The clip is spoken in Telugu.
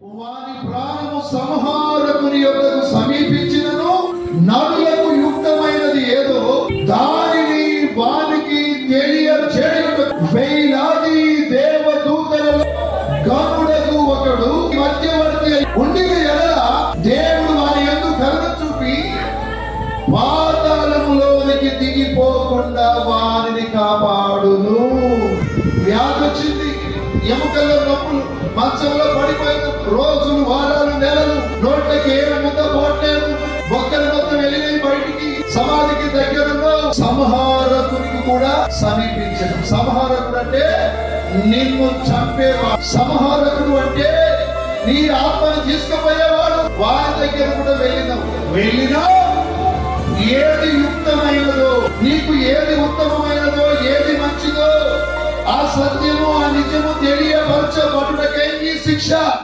వాని ప్రాణము సంహారకుని యొద్దకు సమీపించినను నరులకు యుక్తమైనది ఏదో దానిని వానికి తెలియచేయుటకు వేలాది దేవదూతలలో గరుడకు ఒకడు మధ్యవర్తి ఉండిన ఎడల దేవుడు వాని యందు కరుణ చూపి పాతాళములోనికి దిగిపోకుండా వారిని కాపాడును. వ్యాధి వచ్చింది, ఎముకల్లో నొప్పులు, మంచంలో పడిపోయిన రోజులు, వారాలు, నెలలు, నోట్లకి ఏం ముద్ద పోట్లేదు, బొక్కలు మొత్తం వెళ్ళినాయి బయటికి, సమాధికి దగ్గరలో సంహారకునికి కూడా సమీపించను. సంహారకుడు అంటే నిన్ను చంపేవాడు. సంహారకుడు అంటే నీ ఆత్మను తీసుకుపోయేవాడు. వారి దగ్గర కూడా వెళ్ళినా ఏది యుక్తమైనదో, నీకు ఏది ఉత్తమమైనదో, ఏది మంచిదో, ఆ సత్యము ఆ నిజము తెలియపరచబడుటకే ఈ శిక్ష.